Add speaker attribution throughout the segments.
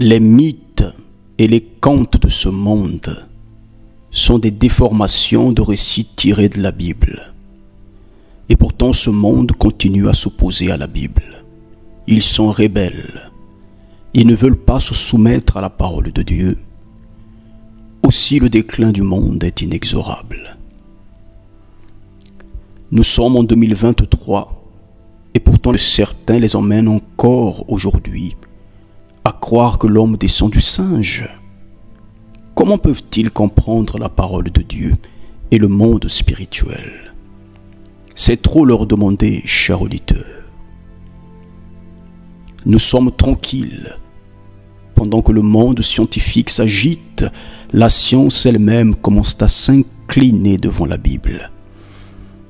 Speaker 1: Les mythes et les contes de ce monde sont des déformations de récits tirés de la Bible. Et pourtant ce monde continue à s'opposer à la Bible. Ils sont rebelles. Ils ne veulent pas se soumettre à la parole de Dieu. Aussi le déclin du monde est inexorable. Nous sommes en 2023 et pourtant certains les emmènent encore aujourd'hui à croire que l'homme descend du singe. Comment peuvent-ils comprendre la parole de Dieu et le monde spirituel? C'est trop leur demander, chers auditeurs. Nous sommes tranquilles. Pendant que le monde scientifique s'agite, la science elle-même commence à s'incliner devant la Bible.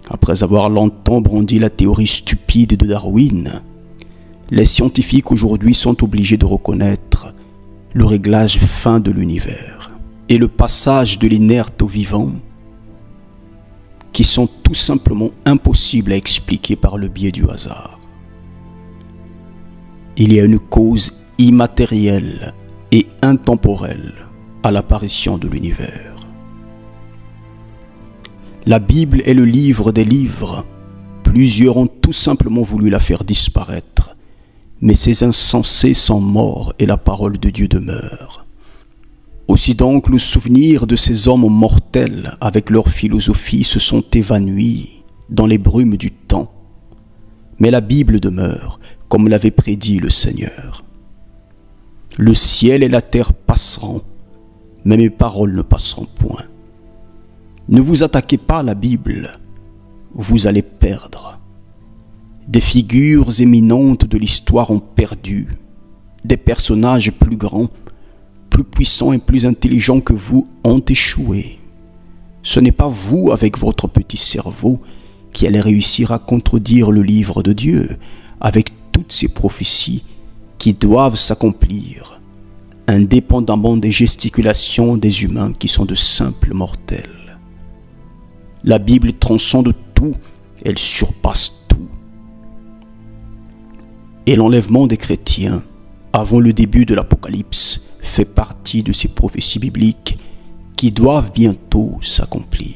Speaker 1: Après avoir longtemps brandi la théorie stupide de Darwin, les scientifiques aujourd'hui sont obligés de reconnaître le réglage fin de l'univers et le passage de l'inerte au vivant, qui sont tout simplement impossibles à expliquer par le biais du hasard. Il y a une cause immatérielle et intemporelle à l'apparition de l'univers. La Bible est le livre des livres. Plusieurs ont tout simplement voulu la faire disparaître, mais ces insensés sont morts et la parole de Dieu demeure. Aussi donc le souvenir de ces hommes mortels avec leur philosophie se sont évanouis dans les brumes du temps. Mais la Bible demeure, comme l'avait prédit le Seigneur. Le ciel et la terre passeront, mais mes paroles ne passeront point. Ne vous attaquez pas à la Bible, vous allez perdre. Des figures éminentes de l'histoire ont perdu, des personnages plus grands, plus puissants et plus intelligents que vous ont échoué. Ce n'est pas vous, avec votre petit cerveau, qui allez réussir à contredire le livre de Dieu, avec toutes ces prophéties qui doivent s'accomplir, indépendamment des gesticulations des humains qui sont de simples mortels. La Bible transcende tout, elle surpasse tout. Et l'enlèvement des chrétiens, avant le début de l'Apocalypse, fait partie de ces prophéties bibliques qui doivent bientôt s'accomplir.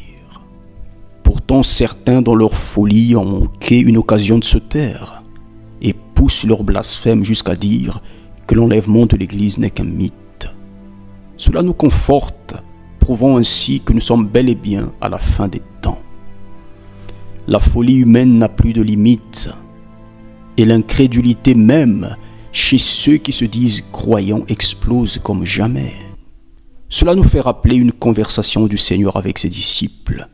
Speaker 1: Pourtant, certains, dans leur folie, ont manqué une occasion de se taire et poussent leur blasphème jusqu'à dire que l'enlèvement de l'Église n'est qu'un mythe. Cela nous conforte, prouvant ainsi que nous sommes bel et bien à la fin des temps. La folie humaine n'a plus de limites et l'incrédulité même chez ceux qui se disent croyants explose comme jamais. Cela nous fait rappeler une conversation du Seigneur avec ses disciples.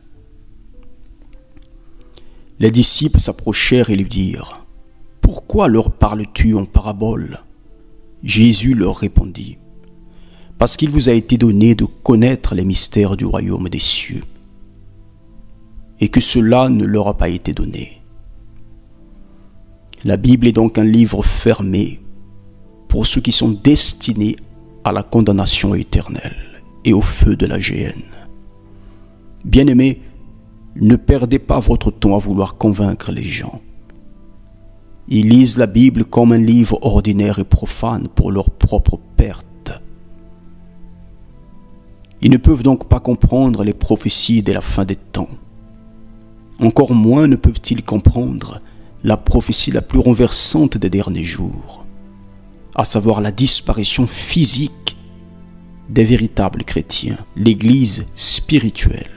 Speaker 1: Les disciples s'approchèrent et lui dirent : « Pourquoi leur parles-tu en parabole ?» Jésus leur répondit : « Parce qu'il vous a été donné de connaître les mystères du royaume des cieux, et que cela ne leur a pas été donné. » La Bible est donc un livre fermé pour ceux qui sont destinés à la condamnation éternelle et au feu de la géhenne. Bien-aimés, ne perdez pas votre temps à vouloir convaincre les gens. Ils lisent la Bible comme un livre ordinaire et profane pour leur propre perte. Ils ne peuvent donc pas comprendre les prophéties dès la fin des temps. Encore moins ne peuvent-ils comprendre la prophétie la plus renversante des derniers jours, à savoir la disparition physique des véritables chrétiens, l'Église spirituelle.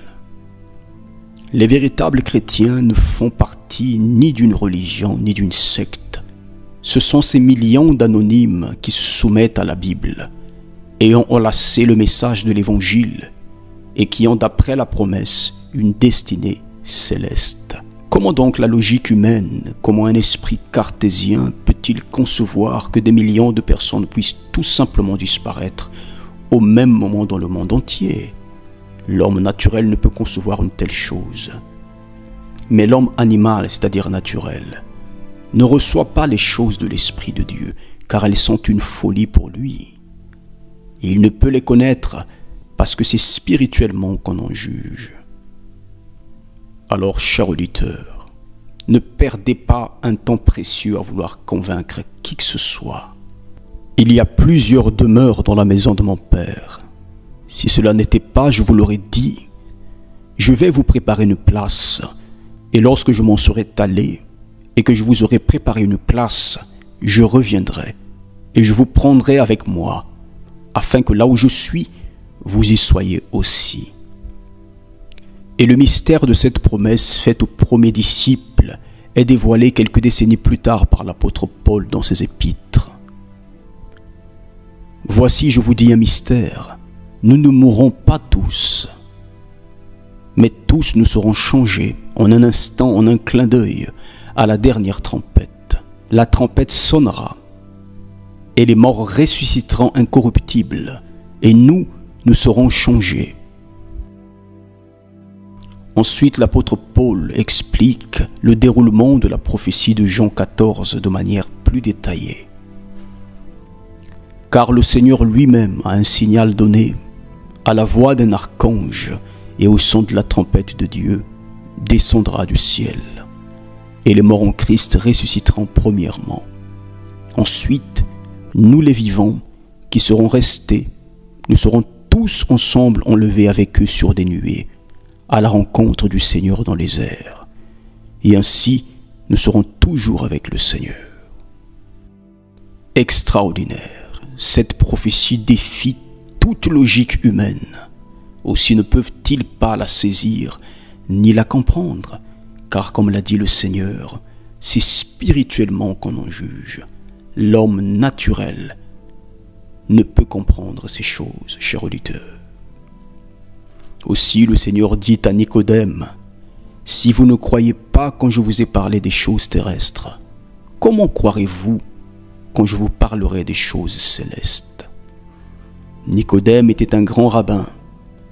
Speaker 1: Les véritables chrétiens ne font partie ni d'une religion ni d'une secte. Ce sont ces millions d'anonymes qui se soumettent à la Bible, ayant enlacé le message de l'Évangile et qui ont, d'après la promesse, une destinée céleste. Comment donc la logique humaine, comment un esprit cartésien peut-il concevoir que des millions de personnes puissent tout simplement disparaître au même moment dans le monde entier? L'homme naturel ne peut concevoir une telle chose. Mais l'homme animal, c'est-à-dire naturel, ne reçoit pas les choses de l'Esprit de Dieu, car elles sont une folie pour lui. Et il ne peut les connaître parce que c'est spirituellement qu'on en juge. Alors, chers auditeurs, ne perdez pas un temps précieux à vouloir convaincre qui que ce soit. Il y a plusieurs demeures dans la maison de mon Père. Si cela n'était pas, je vous l'aurais dit. Je vais vous préparer une place, et lorsque je m'en serai allé, et que je vous aurai préparé une place, je reviendrai, et je vous prendrai avec moi, afin que là où je suis, vous y soyez aussi. Et le mystère de cette promesse faite aux premiers disciples est dévoilé quelques décennies plus tard par l'apôtre Paul dans ses épîtres. Voici, je vous dis un mystère, nous ne mourrons pas tous, mais tous nous serons changés en un instant, en un clin d'œil, à la dernière trompette. La trompette sonnera, et les morts ressusciteront incorruptibles, et nous serons changés. Ensuite, l'apôtre Paul explique le déroulement de la prophétie de Jean 14 de manière plus détaillée. Car le Seigneur lui-même a un signal donné, à la voix d'un archange et au son de la trompette de Dieu, descendra du ciel, et les morts en Christ ressusciteront premièrement. Ensuite, nous les vivants qui serons restés, nous serons tous ensemble enlevés avec eux sur des nuées, à la rencontre du Seigneur dans les airs. Et ainsi, nous serons toujours avec le Seigneur. Extraordinaire, cette prophétie défie toute logique humaine. Aussi ne peuvent-ils pas la saisir, ni la comprendre, car comme l'a dit le Seigneur, c'est spirituellement qu'on en juge. L'homme naturel ne peut comprendre ces choses, chers auditeurs. Aussi le Seigneur dit à Nicodème, « Si vous ne croyez pas quand je vous ai parlé des choses terrestres, comment croirez-vous quand je vous parlerai des choses célestes ?» Nicodème était un grand rabbin,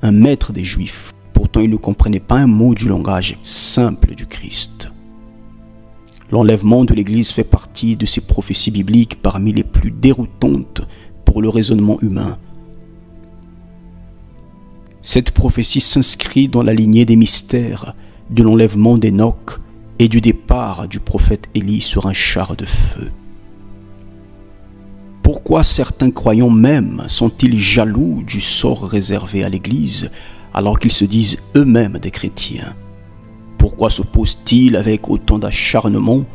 Speaker 1: un maître des Juifs. Pourtant, il ne comprenait pas un mot du langage simple du Christ. L'enlèvement de l'Église fait partie de ces prophéties bibliques parmi les plus déroutantes pour le raisonnement humain. Cette prophétie s'inscrit dans la lignée des mystères de l'enlèvement d'Enoch et du départ du prophète Élie sur un char de feu. Pourquoi certains croyants même sont-ils jaloux du sort réservé à l'Église alors qu'ils se disent eux-mêmes des chrétiens? Pourquoi s'opposent-ils avec autant d'acharnement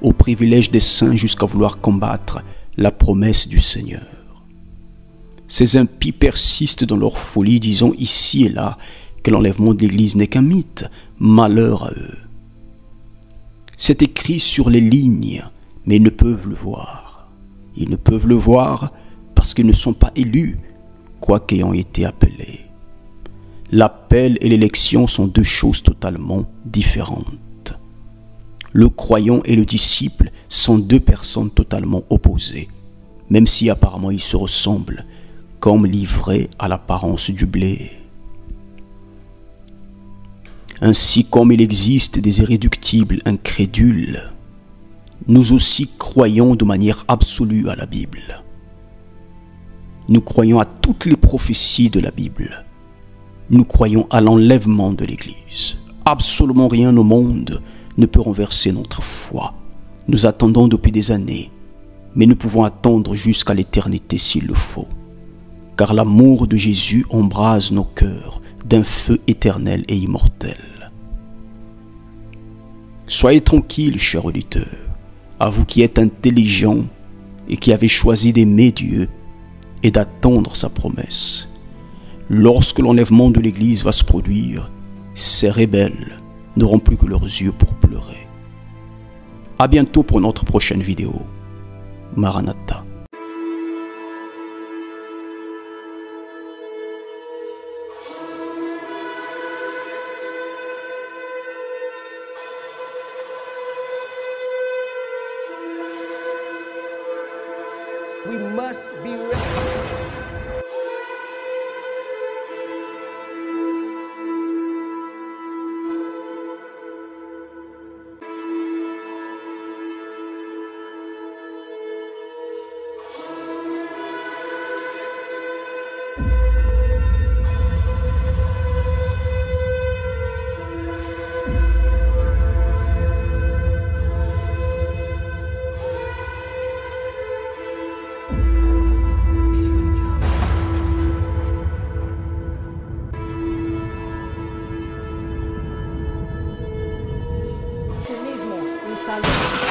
Speaker 1: au privilège des saints jusqu'à vouloir combattre la promesse du Seigneur? Ces impies persistent dans leur folie, disant ici et là que l'enlèvement de l'Église n'est qu'un mythe. Malheur à eux. C'est écrit sur les lignes, mais ils ne peuvent le voir. Ils ne peuvent le voir parce qu'ils ne sont pas élus, quoiqu'ayant été appelés. L'appel et l'élection sont deux choses totalement différentes. Le croyant et le disciple sont deux personnes totalement opposées, même si apparemment ils se ressemblent, comme livrés à l'apparence du blé. Ainsi comme il existe des irréductibles incrédules, nous aussi croyons de manière absolue à la Bible. Nous croyons à toutes les prophéties de la Bible. Nous croyons à l'enlèvement de l'Église. Absolument rien au monde ne peut renverser notre foi. Nous attendons depuis des années, mais nous pouvons attendre jusqu'à l'éternité s'il le faut. Car l'amour de Jésus embrase nos cœurs d'un feu éternel et immortel. Soyez tranquilles, chers auditeurs, à vous qui êtes intelligents et qui avez choisi d'aimer Dieu et d'attendre sa promesse. Lorsque l'enlèvement de l'Église va se produire, ces rebelles n'auront plus que leurs yeux pour pleurer. À bientôt pour notre prochaine vidéo. Maranatha.
Speaker 2: We must be ready. installé.